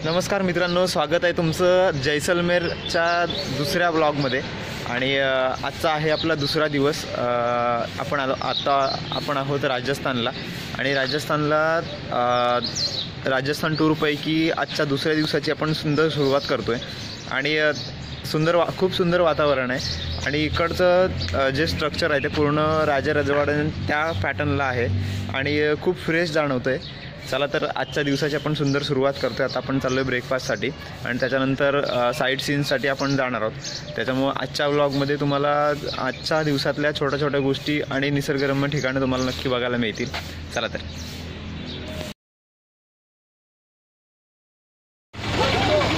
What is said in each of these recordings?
नमस्कार मित्रांनो, स्वागत आहे तुमचं जैसलमेरच्या दुसऱ्या ब्लॉगमध्ये. आणि आजचा आहे आपला दुसरा दिवस. आपण आहोत राजस्थानला. आणि राजस्थान टूरपैकी आजच्या दुसऱ्या दिवसाची आपण सुंदर सुरुवात करतो आहे. आणि खूप सुंदर वातावरण आहे. आणि इकडचं जे स्ट्रक्चर आहे ते पूर्ण राजा रजवाड्यां त्या पॅटर्नला आहे आणि खूप फ्रेश जाणवतं आहे. चला तर आजच्या दिवसाची आपण सुंदर सुरुवात करतो आहे. आता आपण चाललो आहे ब्रेकफास्टसाठी आणि त्याच्यानंतर साईट सीन्ससाठी आपण जाणार आहोत. त्याच्यामुळं आजच्या व्लॉगमध्ये तुम्हाला आजच्या दिवसातल्या छोट्या छोट्या गोष्टी आणि निसर्गरम्य ठिकाणं तुम्हाला नक्की बघायला मिळतील. चला तर.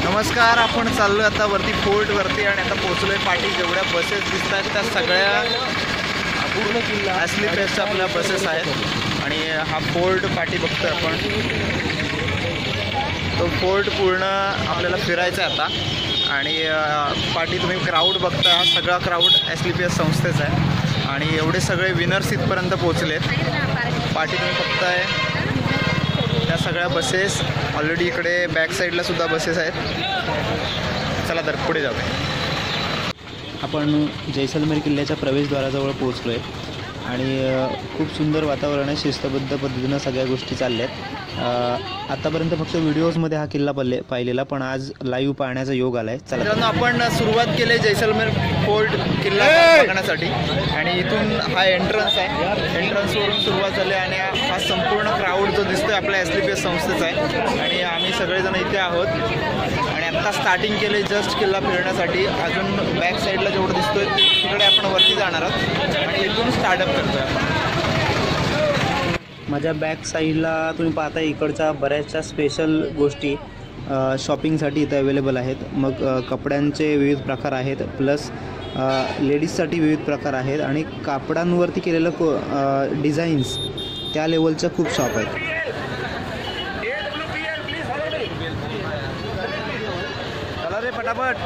नमस्कार, आपण चाललो आता वरती फोर्टवरती आणि आता पोहोचलो आहे. पाठी जेवढ्या बसेस दिसत आहेत त्या सगळ्या पूर्ण किल्ला असली बेस्ट आपल्या बसेस आहेत. आणि हा फोर्ट पाठी बघतोय आपण. तो फोर्ट पूर्ण आपल्याला फिरायचा आहे आता. आणि पाठी तुम्ही क्राऊड बघता, हा सगळा क्राऊड SLPS संस्थेचा आहे. आणि एवढे सगळे विनर्स इथपर्यंत पोहोचलेत. पाठी तुम्ही बघताय त्या सगळ्या बसेस. ऑलरेडी इकडे बॅक साईडला सुद्धा बसेस आहेत. चला तर पुढे जाऊया. आपण जैसलमेर किल्ल्याच्या प्रवेशद्वाराजवळ पोहोचलो आहे आणि खूप सुंदर वातावरण आहे. शिस्तबद्ध पद्धतीनं सगळ्या गोष्टी चालल्या आहेत. आतापर्यंत फक्त व्हिडिओजमध्ये हा किल्ला पाहिलेला, पण आज लाईव्ह पाहण्याचा योग आला आहे. चला मित्रांनो, आपण सुरुवात केली जैसलमेर फोर्ट किल्ला बघण्यासाठी. आणि इथून हा एंट्रन्स आहे. एंट्रन्सवरून सुरुवात झाली आणि हा संपूर्ण क्राऊड जो दिसतोय आपल्या SLPS संस्थेचा आहे. आणि आम्ही सगळेजण इथे आहोत आणि आत्ता स्टार्टिंग केले जस्ट किल्ला फिरण्यासाठी. अजून बॅक साईडला जेवढं दिसतोय तिकडे आपण वरती जाणार आहोत आणि इथून स्टार्टअप करतोय आपण. माझ्या बॅक साईडला तुम्ही पाहताय इकडच्या बऱ्याचशा स्पेशल गोष्टी शॉपिंगसाठी इथं अवेलेबल आहेत. मग कपड्यांचे विविध प्रकार आहेत, प्लस लेडीजसाठी विविध प्रकार आहेत आणि कापडांवरती केलेलं डिझाईन्स त्या लेवलच्या खूप शॉप आहेत. चला रे पटापट.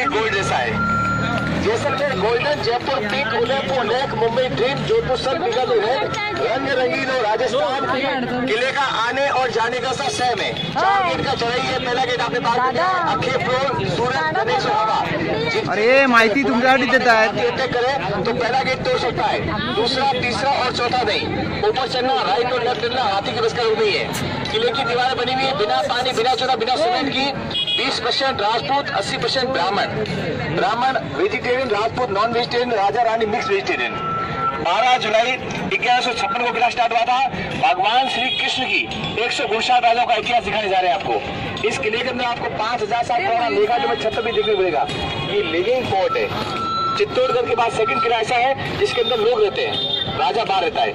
गोल्ड जैसा है. Jaisalmer golden, Jaipur pink, Udaipur lake, Mumbai dream, Jodhpur सब निकल रेड, रंग रंगीन और राजस्थान किले का आने और जाने का सा सहम है. 4 गेट का चढ़ाई है. पहला गेट आपने पास अखे फ्लोर सूरत गणेश हवा. अरे माहिती तुमच्यासाठी देत आहेत. करें तो पहला गेट तोड़ सकता है, दूसरा, तीसरा और चौथा नहीं. ऊपर चढ़ना, राइट और लेफ्ट चढ़ना हाथी की बस का नहीं है. किले की दीवारें बनी हुई है बिना पानी, बिना चूना, बिना सीमेंट की. 20% राजपूत, 80% ब्राह्मण vegetarian, Rajput non vegetarian, Raja Rani mix vegetarian. 12 जुलाई 1156 को किला स्टार्ट हुआ था. भगवान श्री कृष्ण की 159 राजाओं का इतिहास दिखाने जा रहे हैं आपको. इस किले के अंदर आपको 5000 साल पुराना मेघालय में छत भी देखने को मिलेगा. ये लिविंग फोर्ट है. चित्तौड़गढ़ के बाद सेकंड किला ऐसा है जिसके अंदर लोग रहते हैं, राजा बाहर रहता है.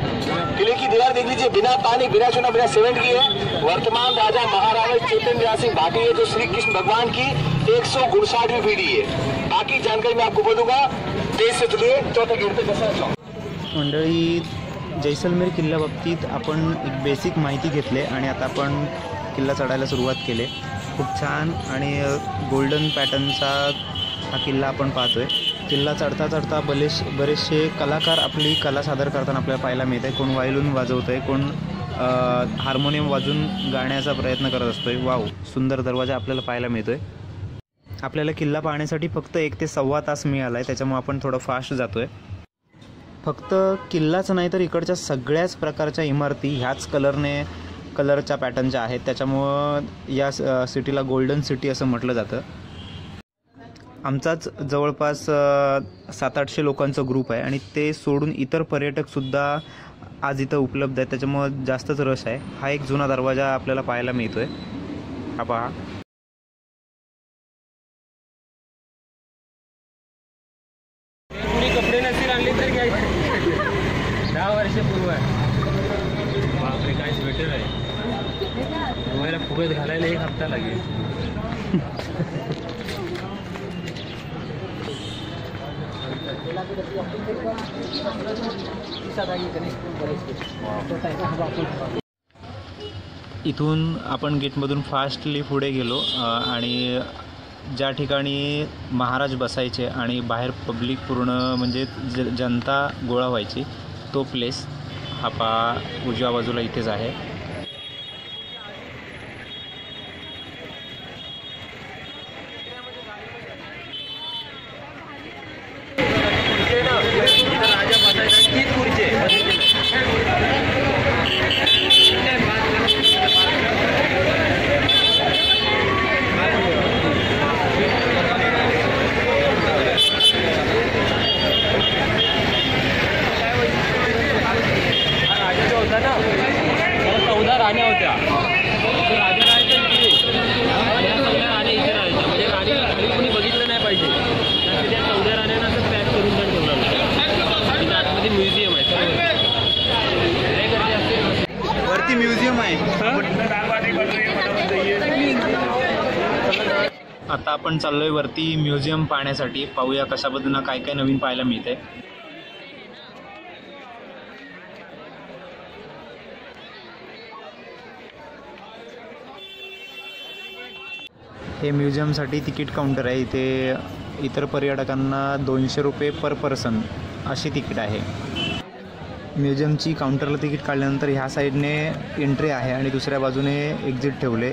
किले की दीवार देख लीजिए, बिना पानी, बिना चूना, बिना सीमेंट की है. वर्तमान राजा महाराजा चेतन सिंह भाटी है जो श्री कृष्ण भगवान की 159वीं पीढ़ी है. बाकी जानकारी मैं आपको बोलूंगा. 23 से चलिए चौथे गेट पे जैसा. मंडळी, जैसलमेर किल्ल्याबाबतीत आपण एक बेसिक माहिती घेतली आणि आता आपण किल्ला चढायला सुरुवात केली. खूप छान आणि गोल्डन पॅटर्नचा हा किल्ला आपण पाहतोय. किल्ला चढता चढता बरेचसे कलाकार आपली कला सादर करताना आपल्याला पाहायला मिळत आहे. कोण वायलून वाजवतं आहे, कोण हार्मोनियम वाजून गाण्याचा प्रयत्न करत असतो आहे. वाव, सुंदर दरवाजा आपल्याला पाहायला मिळतो आहे. आपल्याला किल्ला पाहण्यासाठी फक्त 1 ते सव्वा तास मिळाला आहे, त्याच्यामुळे आपण थोडं फास्ट जातो आहे. फक्त किल्लाच नाही तर इकडच्या सगळ्याच प्रकारच्या इमारती ह्याच कलरच्या पॅटर्नच्या आहेत. त्याच्यामुळं या सिटीला गोल्डन सिटी असं म्हटलं जातं. आमचाच जवळपास 700-800 लोकांचा ग्रुप आहे आणि ते सोडून इतर पर्यटकसुद्धा आज इथं उपलब्ध आहेत. त्याच्यामुळं जास्तच रश आहे. हा एक जुना दरवाजा आपल्याला पाहायला मिळतो आहे. हा पहा. कपडे नसतील आणले तर घ्यायचे. 10 वर्षापूर्वी बापरे, काय स्वेटर आहे. तुम्हाला फुगत घालायला 1 हप्ता लागेल. इथून आपण गेटमधून फास्टली पुढे गेलो आणि ज्या ठिकाणी महाराज बसायचे आणि बाहेर पब्लिक पूर्ण म्हणजे जनता गोळा व्हायची, तो प्लेस हा उजव्या बाजूला इथेच आहे. वरती म्युझियम आहे. आता आपण चाललोय वरती म्युझियम पाहण्यासाठी. पाहूया कशा पद्धतीनं काय काय नवीन पाहायला मिळते. हे म्युझियमसाठी तिकीट काउंटर आहे. इथे इतर पर्यटकांना 200 रुपये पर पर्सन अशी तिकीट आहे. म्युझियमची काउंटरला तिकीट काढल्यानंतर ह्या साईडने एंट्री आहे आणि दुसऱ्या बाजूने एक्झिट ठेवले.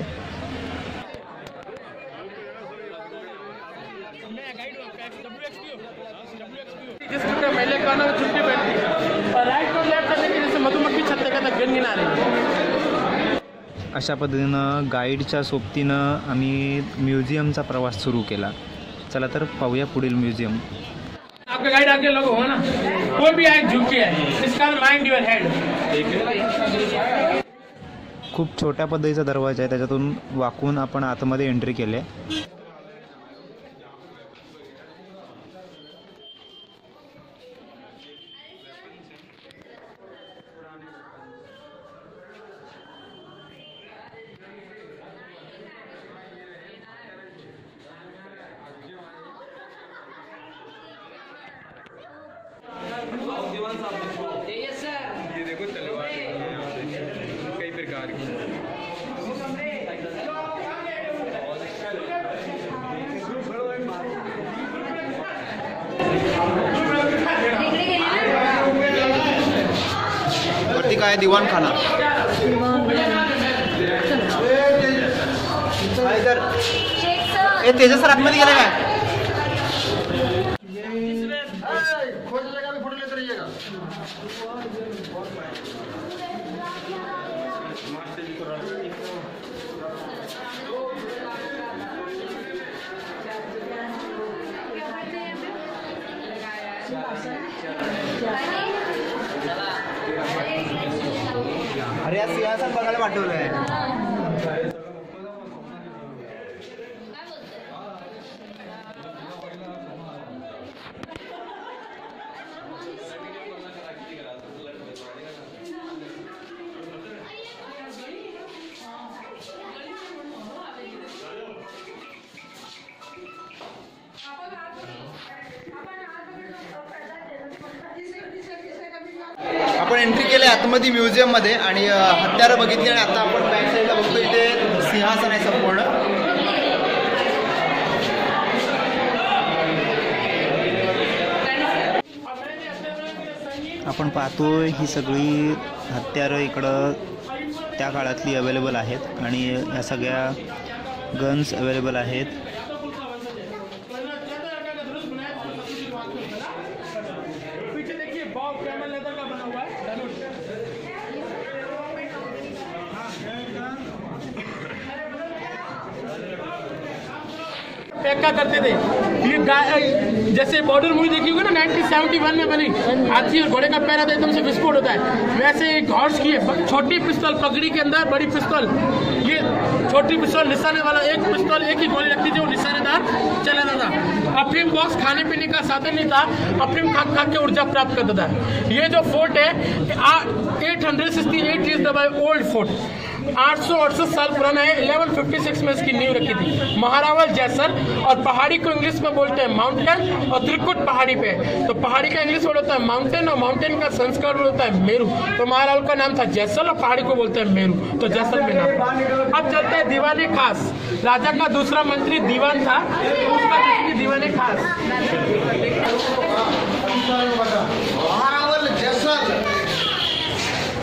अशा पद्धतीनं गाईडच्या सोबतीनं आम्ही म्युझियमचा प्रवास सुरू केला. चला तर पाहूया पुढील म्युझियम. आपका गाइड आपके लोग हो ना, कोई भी आए झुक के है, इसका माइंड युअर हेड. खूप छोट्या पद्धतीचा दरवाजा आहे, त्याच्यातून वाकून आपण आतमध्ये एंट्री केले. कई प्रकार की वरती काय दिवाणखाना. तेजस सर आतमध्ये गेले काय. अरे या सिंहासन बघायला पाठवलंय. आपण एंट्री केली आतमध्ये म्युझियममध्ये आणि हत्यारं बघितली आणि आता आपण बॅक साईडला बघतो इथे सिंहासन आहे संपूर्ण. आपण पाहतोय ही सगळी हत्यारं इकडं त्या काळातली अवेलेबल आहेत आणि ह्या सगळ्या गन्स अवेलेबल आहेत. क्या करते थे ये जैसे बॉर्डर मूवी देखी होगी ना 1971 में बनी, हाथी और घोड़े का पैर आता है एकदम से विस्फोट होता है, वैसे एक हॉर्स की है छोटी पिस्तौल, पगड़ी के अंदर बड़ी पिस्तौल. ये छोटी पिस्तौल निशाने वाला, एक पिस्तौल एक ही गोली लगती थी, वो निशानेदार चलाता था. अफीम बॉक्स खाने पीने का साधन नहीं था, अफीम खा खा के ऊर्जा प्राप्त करता था. ये जो फोर्ट है 868 इज द ओल्ड फोर्ट. 868 साल पुराना है। 1156 में इसकी नींव रखी थी। महारावल जैसल, और पहाड़ी को इंग्लिश में बोलते हैं माउंटेन, और त्रिकुट पहाड़ी पे। तो पहाड़ी का इंग्लिश वर्ड होता है माउंटेन, और माउंटेन का संस्कृत वर्ड होता है मेरू। तो महारावल का नाम था जैसल, और पहाड़ी को बोलते हैं मेरू, तो जैसलमेर नाम। अब चलते हैं दीवाने खास। राजा का दूसरा मंत्री दीवान था, उसका नाम दीवाने खास। महारावल जैसल,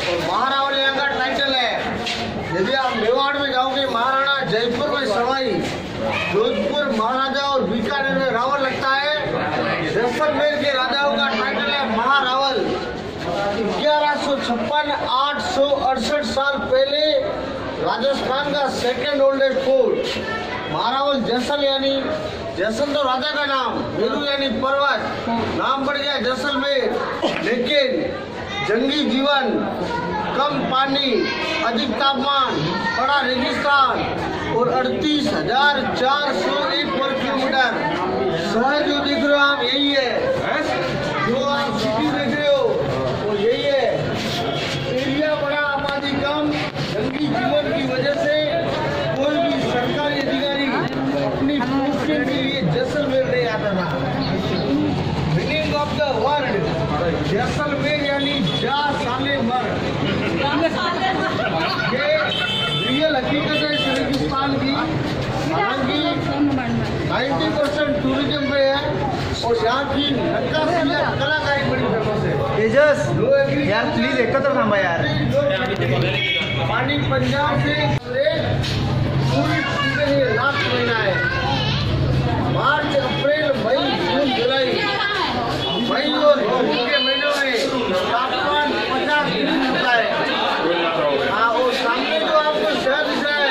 और महारावल यहाँ का टाइटल है। यदि आप मेवाड़ में जाओगे, महाराणा जयपुर में सवाई, जोधपुर महाराजा और बीकानेर में रावल लगता है। जैसलमेर के राजाओं का टाइटल है महारावल। 1156 868 साल पहले राजस्थान का सेकेंड ओल्डेस्ट फोर्ट। महारावल जैसल यानी जैसल तो राजा का नाम, मेरू यानी पर्वत, नाम बढ़ गया जैसलमेर। लेकिन जंगी जीवन, कम पानी, अधिक तापमान, बड़ा रेगिस्तान और 38,401 वर्ग किलोमीटर। शहर जो देख रहे हो आप यही है, जो आप सिटी देख रहे हो वो यही है। एरिया बड़ा, आबादी कम। जंगी जीवन की वजह से कोई भी सरकारी अधिकारी अपनी पोस्टिंग के लिए जैसलमेर नहीं आता था। Meaning of the word Jaisalmer यानी जा साले मर। ये रियल हकीकत है इस रेगिस्तान की। हालांकि 90% टूरिज्म पे है, और यहाँ की नक्काशी या कलाकारी बड़ी फेमस है। तेजस यार प्लीज एकत्र थांबा यार। पानी पंजाब से पूरी चीजें लास्ट महीना है। मार्च, अप्रैल, मई, जून, जुलाई, मई और जून के महीनों में तापमान 50 डिग्री होता है। हाँ, और सामने जो आपको शहर दिख रहा है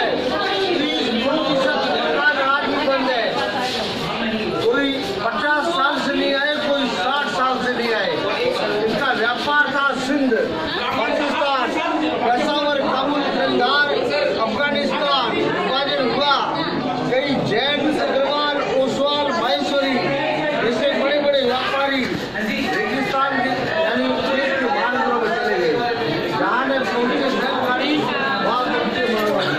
30-35 दुकान आज भी बंद है। कोई 50 साल से नहीं आए, कोई 60 साल से नहीं आए। इनका व्यापार था सिंध, पाकिस्तान, पेशावर, काबुल, कलंदार, अफगानिस्तान विभाजन हुआ। कई जैन, अग्रवाल, ओसवाल, माहेश्वरी जैसे बड़े बड़े व्यापारी रेगिस्तान के यानी देश के महानगरों में चले गए। जहाँ ने पहुंचे बैलगाड़ी, वहाँ पहुंचे मारवाड़ी।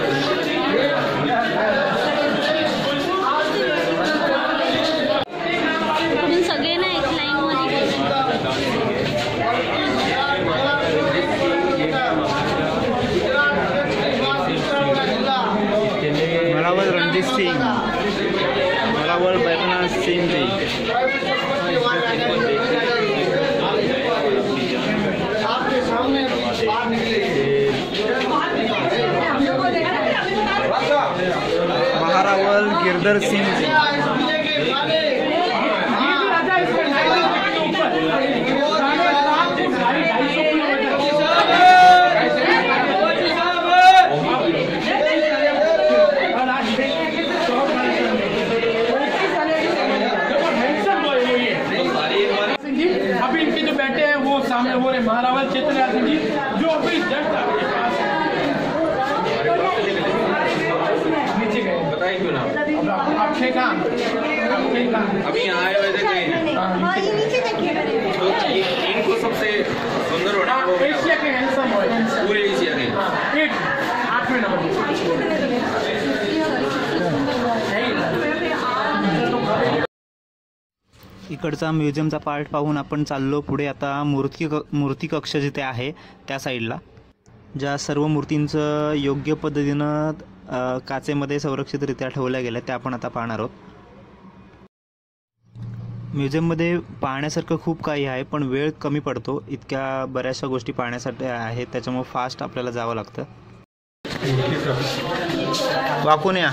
सगळे ना एक लाईन मध्ये मलावल रणजीत सिंह, मलावल बैजनाथ सिंह जी। आपके सामने बाहर निकले महारावल गिरधर सिंह जी। अभी इनके जो बैठे हैं वो सामने वो रहे महारावल चित्रयाल सिंह जी, जो अभी जस्ट आपके पास नीचे गए। बताइए क्यों नाम? अक्षय कांत अभी यहाँ आए हुए थे कहीं? तो इनको सबसे सुंदर होना वो एशिया के हैंडसम बॉय, पूरे एशिया के। एक 8वें नंबर। इकडचा म्युझियमचा पार्ट पाहून आपण चाललो पुढे आता मूर्ती कक्ष जिथे आहे त्या साईडला, ज्या सर्व मूर्तींचं योग्य पद्धतीनं काचेमध्ये संरक्षितरित्या ठेवल्या गेल्या त्या आपण आता पाहणार आहोत। म्युझियममध्ये पाहण्यासारखं खूप काही आहे, पण वेळ कमी पडतो, इतक्या बऱ्याचशा गोष्टी पाहण्यासाठी आहेत, त्याच्यामुळे फास्ट आपल्याला जावं लागतं। वाकून या।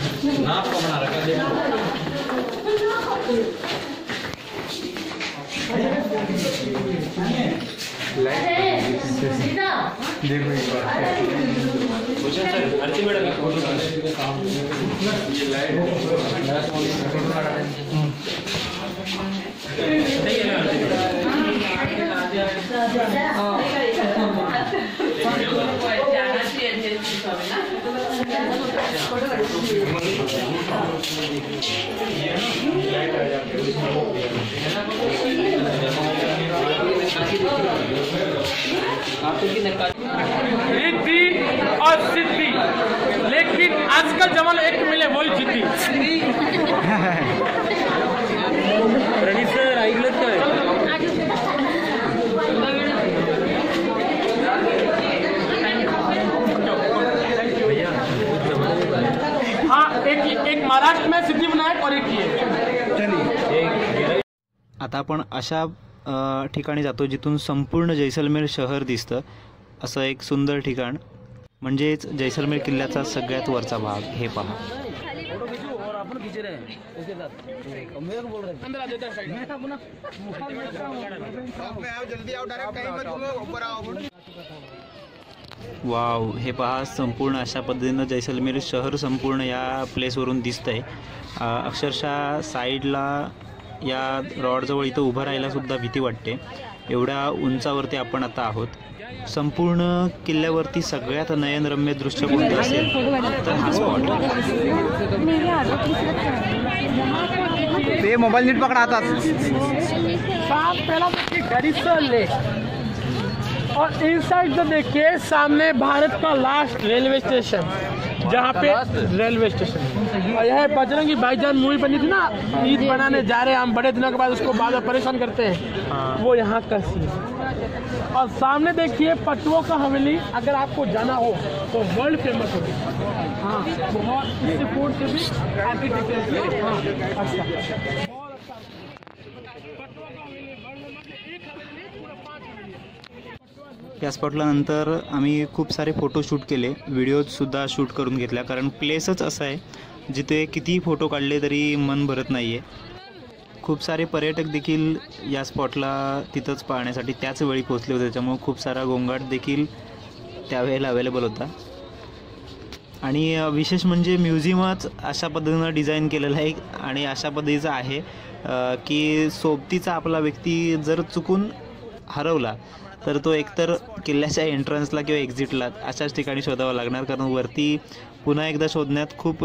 रिद्धि और सिद्धि लेकिन आजकल जमाना एक मिले वही जीती. रणजित सर ऐकलं काय? हाँ, एक महाराष्ट्र में सिद्धिविनायक और एक ये. आता आपण अशा ठिकाणी जातो जिथून संपूर्ण जैसलमेर शहर दिसतं. असं एक सुंदर ठिकाण म्हणजेच जैसलमेर किल्ल्याचा सगळ्यात वरचा भाग. हे पहा. वाव, हे पहा. संपूर्ण अशा पद्धतीनं जैसलमेर शहर संपूर्ण या प्लेसवरून दिसतंय. अक्षरशः साईडला या रॉडजवळ इथं उभं राहायला सुद्धा भीती वाटते. एवढ्या उंचावरती आपण आता आहोत. संपूर्ण किल्ल्यावरती सगळ्यात नयनरम्य दृश्य कोणतं असेल तर हा स्पॉट. ते मोबाईल नीट पकडा आता. और इनसाइड जो देखिए सामने भारत का लास्ट रेलवे स्टेशन, जहाँ पे रेलवे स्टेशन. और यह बजरंगी भाईजान मूवी बनी थी ना, ईद बनाने जा रहे हैं हम बड़े दिनों के बाद, उसको बार बार परेशान करते हैं, वो यहाँ का सीन. और सामने देखिए पटुओं का हवेली. अगर आपको जाना हो तो वर्ल्ड फेमस होगी. हाँ, बहुत इससे फूड से भी आर्किटेक्चर. हाँ, अच्छा. या स्पॉटला नंतर आम्ही खूप सारे फोटो शूट केले, व्हिडिओजसुद्धा शूट करून घेतल्या. कारण प्लेसच असं आहे जिथे कितीही फोटो काढले तरी मन भरत नाही आहे. खूप सारे पर्यटक देखील या स्पॉटला तिथंच पाहण्यासाठी त्याच वेळी पोहोचले होते. त्याच्यामुळे खूप सारा गोंगाट देखील त्यावेळेला अवेलेबल होता. आणि विशेष म्हणजे म्युझियमच अशा पद्धतीनं डिझाईन केलेलं आहे आणि अशा पद्धतीचं आहे की सोबतीचा आपला व्यक्ती जर चुकून हरवला तर तो एकतर किल्ल्याच्या एंट्रन्सला किंवा एक्झिटला अशाच ठिकाणी शोधावा लागणार. कारण वरती पुन्हा एकदा शोधण्यात खूप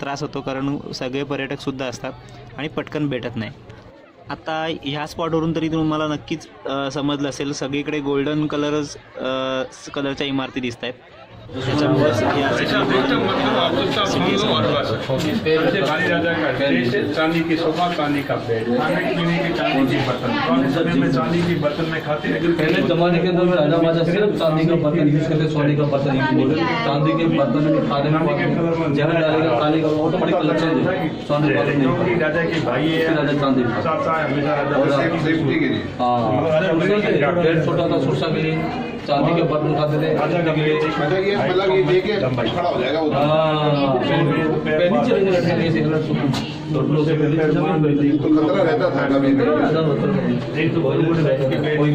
त्रास होतो, कारण सगळे पर्यटकसुद्धा असतात आणि पटकन भेटत नाही. आता ह्या स्पॉटवरून तरी तुम्हाला नक्कीच समजलं असेल, सगळीकडे गोल्डन कलरच्या इमारती दिसत आहेत. चांदी की सोफा, चांदी का बेड, खाने पीने के चांदी के बर्तन, में चांदी के बर्तन में खाते हैं. पहले जमाने के अंदर में राजा महाराजा सिर्फ चांदी का बर्तन यूज करते, सोने का बर्तन यूज बोले. चांदी के बर्तन में खाने में जहाँ डालेगा खाने का ऑटोमेटिक कलर चेंज है. चांदी बर्तन राजा के भाई है, राजा चांदी चाचा है, हमेशा राजा. हाँ, डेढ़ छोटा था सुरसा के लिए चांदी के बर्तन खाते थे. राजा का मतलब ये देखे खड़ा हो जाएगा. तो खतरा रहता था कभी कोई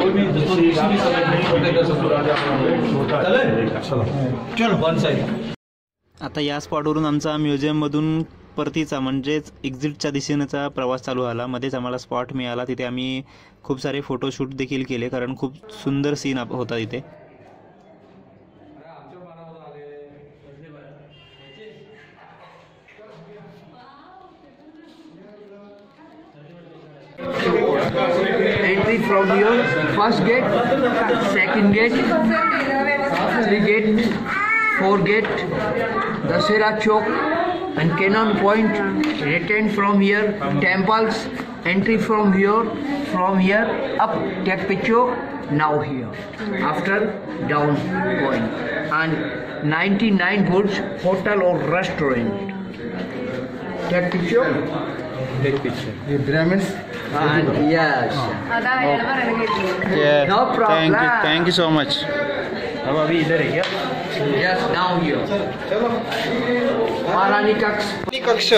भी चलो वन साइड. आता या स्पॉटवरून आमचा म्युझियममधून परतीचा म्हणजेच एक्झिटच्या दिशेनेचा प्रवास चालू झाला. मध्येच आम्हाला स्पॉट मिळाला, तिथे आम्ही खूप सारे फोटोशूट देखील केले, कारण खूप सुंदर सीन होता तिथे. Entry from here, first gate, second gate, 3 gate, 4 gate, Dasera Chowk and Cannon Point. Return from here, temples. Entry from here up, take picture. Now here, after down point and 99 Woods Hotel or Restaurant. Take picture. Take picture. The Brahmins. And yes. No problem. Thank you so much. हम अभी इधर है क्या? Yes, now here. Maharani Kaks. कक्ष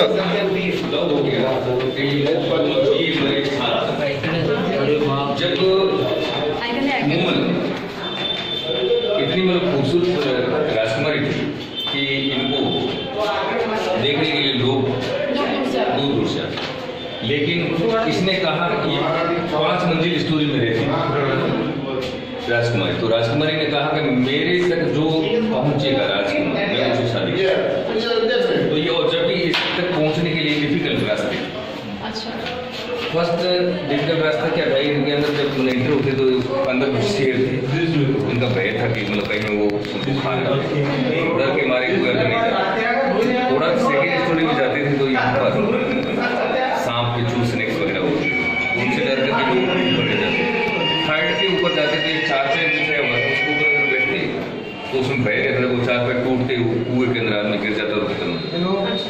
जब मुमल इतनी मतलब खूबसूरत राजकुमारी थी कि इनको देखने के लिए लोग दूर दूर से आते. लेकिन इसने कहा कि 5 मंजिल स्टोरी में रहती राजकुमारी, तो राजकुमारी ने कहा कि मेरे तक जो पहुंचेगा राजकुमार, मैं उससे शादी तो ये, और जब भी इस तक पहुंचने के लिए डिफिकल्ट रास्ते. फर्स्ट डिजिटल रास्ता क्या था, इनके अंदर जब एंटर होते तो अंदर कुछ शेर थे, उनका भय था कि मतलब कहीं वो उनको खा डर के मारे कोई अंदर नहीं जाता। थोड़ा सेकेंड स्टोरी में जाते थे तो यहाँ पर सांप बिच्छू स्नेक्स वगैरह होते, उनसे डर करके लोग ऊपर नहीं जाते। थर्ड के ऊपर जाते थे, 4 पैर बिछाया हुआ था, उसके ऊपर अगर बैठते तो उसमें भय रहता था, वो 4 पैर टूटते कुएं के अंदर आदमी गिर जाता और खत्म।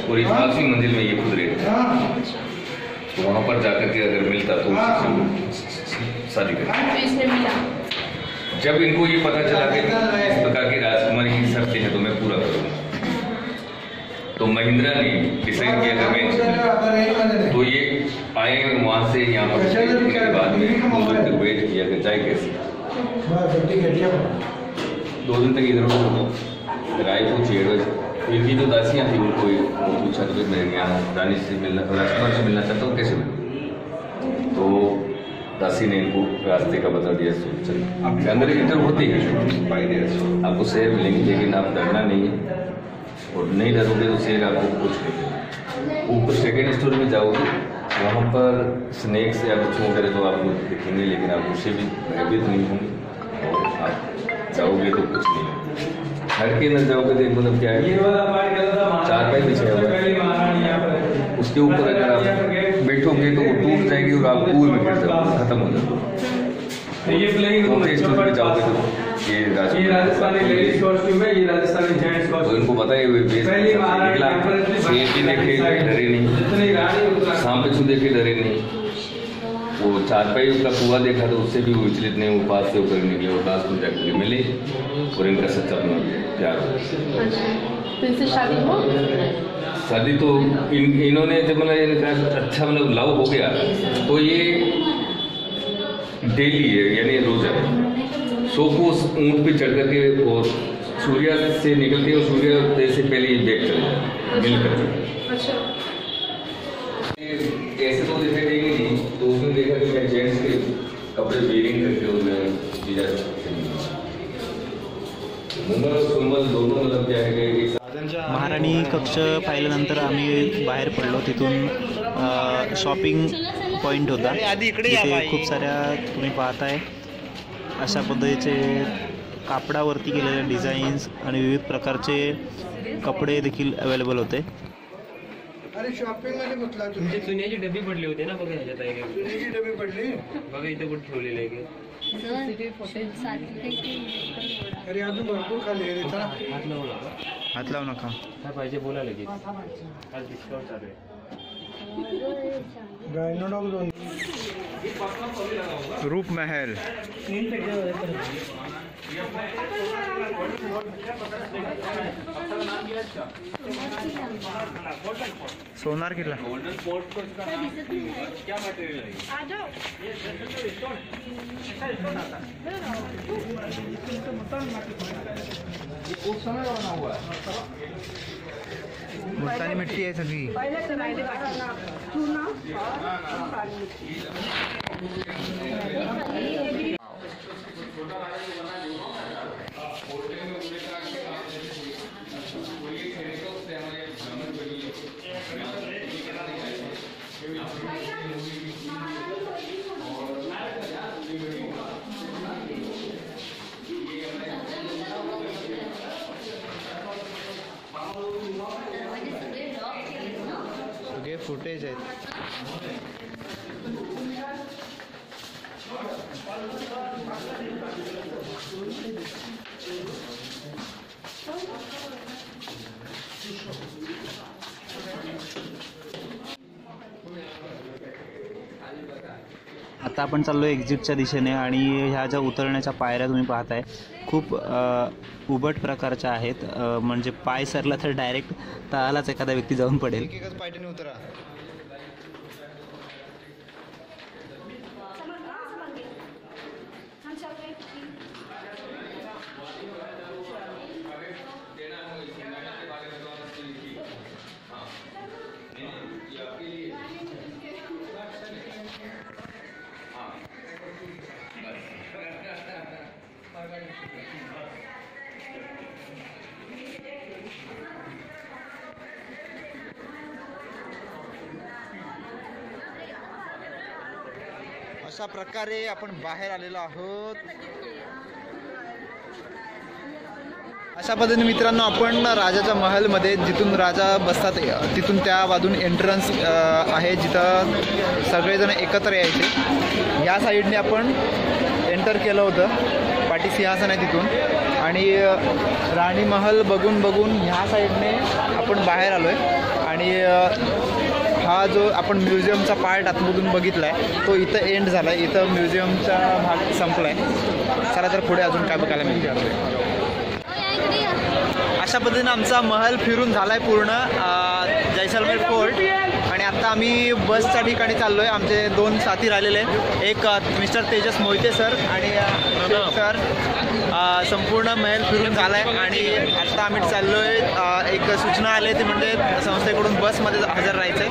और 8वीं मंजिल में ये खुद रहते, तो वहाँ पर जाकर के अगर मिलता तो शादी करते। जब इनको ये पता चला कि इस प्रकार की राजकुमारी की शर्तें हैं तो मैं पूरा करूँगा, तो महिंद्रा ने डिसाइड किया कि मैं, तो ये आए वहाँ से यहाँ पर के बाद में 2 दिन तक वेट किया कि जाए कैसे। 2 दिन तक इधर रायपुर चेयर इनकी जो दासियाँ थी उनको पूछा कि मैं यहाँ रानी से मिलना, राजकुमार से मिलना चाहता हूँ, कैसे मिलूँ। तो दासी ने इनको रास्ते का बता दिया। चल अंदर इंटर होती है, आपको शेर मिलेंगे, लेकिन आप डरना नहीं है, और नहीं डरोगे तो शेर आपको कुछ नहीं। ऊपर सेकेंड स्टोरी में जाओगे, वहाँ पर स्नेक्स या कुछ वगैरह तो आपको दिखेंगे, लेकिन आप उससे भी भयभीत नहीं होंगे, और आप जाओगे तो कुछ नहीं। घर के अंदर जाओगे तो मतलब क्या है, 4 पैर बिछाया हुआ है, उसके ऊपर अगर आप बैठोगे तो वो टूट जाएगी और आप कुएं में गिर जाओगे, खत्म हो जाओगे। चौथे स्टोरी पे जाओगे तो ये राजस्थानी लेडीज कॉस्ट्यूम है, ये राजस्थानी जेंट्स कॉस्ट्यूम। तो इनको पता है वे निकला, शेर भी देखे डरे नहीं, सांप बिच्छू देखे डरे नहीं, वो 4 पैर का कुआ देखा तो उससे भी वो विचलित नहीं, वो पास से ऊपर निकले और लास्ट में जाकर मिले और इनका सच्चा प्यार हो। शादी तो इन्होंने जब मतलब इनका अच्छा मतलब लव हो गया तो ये डेली है, यानी रोज है, सो को ऊँट पे चढ़ करके और सूर्य से निकल के और सूर्य से पहले ये बैग चले जाए मिल करके। ऐसे तो दिखाई देंगे नहीं, तो उसमें देखा कि मैं जेंट्स के कपड़े वेयरिंग करके और मैं जीजा मुंबई और सुंबल दोनों मतलब क्या है कि महाराणी कक्ष पाहिल्यानंतर आम्ही बाहेर पडलो, तिथून शॉपिंग पॉईंट होता, तिथे खूप साऱ्या तुम्ही पाहताय अशा पद्धतीचे कापडावरती केलेले डिझाईन्स आणि विविध प्रकारचे कपडे देखील अवेलेबल होते। अरे शॉपिंग मध्ये म्हटलं तुमची चुन्याची डबी पडली होती ना बघा ह्याच्यात आहे का? चुन्याची डबी पडली बघा इथे कुठे ठेवलेलं आहे का? अरे अजून भरपूर खाली आहे, चला हात लावू नका, काय पाहिजे बोला लगेच, आज डिस्काउंट चालू आहे। गायनोडॉग 2 रूप महल सोनार किल्ला मुल्तानी मिट्टी है सगळी। सगळे फुटेज आहेत। आता आपण चाललो एक्झिटच्या दिशेने आणि ह्या ज्या उतरण्याच्या पायऱ्या तुम्ही पाहताय खूप उबट प्रकारच्या आहेत, म्हणजे पाय सरला तर डायरेक्ट तळालाच एखादा व्यक्ती जाऊन पडेल। एकच पायरीने उतरा। अशा प्रकारे आपण बाहेर आलेलो आहोत. अशा पद्धतीने मित्रांनो आपण राजाच्या महलमध्ये जिथून राजा बसतात तिथून त्या बाजून एंट्रन्स आहे जिथं सगळेजण एकत्र यायचे. ह्या साईडने आपण एंटर केलं होतं, पाठी सिंहासन आहे तिथून. आणि राणी महल बघून बघून ह्या साईडने आपण बाहेर आलो आहे. आणि हा जो आपण म्युझियमचा पार्ट आतमधून बघितला आहे तो इथं एंड झाला आहे. इथं म्युझियमचा भाग संपला आहे. चला तर पुढे अजून काय बघायला मिळते. अशा पद्धतीने आमचा महल फिरून झाला आहे पूर्ण, जैसलमेर फोर्ट. आणि आत्ता आम्ही बसच्या ठिकाणी चाललो आहे. आमचे 2 साथी राहिलेले आहेत, एक मिस्टर तेजस मोहिते सर आणि सर. संपूर्ण महल फिरून झाला आहे आणि आत्ता आम्ही चाललो आहे. एक सूचना आली ती म्हणजे संस्थेकडून बसमध्ये हजर राहायचं आहे.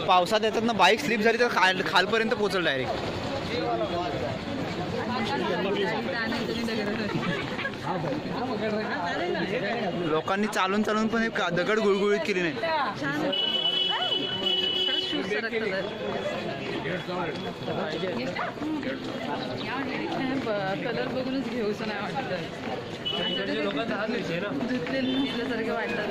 पावसात येतात ना, बाईक स्लिप झाली तर खालपर्यंत पोहोचल डायरेक्ट. लोकांनी चालून चालून पण दगड गुळगुळीत केली नाही. कलर बघूनच घेऊच नाही वाटत, धुतलेलं नसल्यासारखं वाटतं.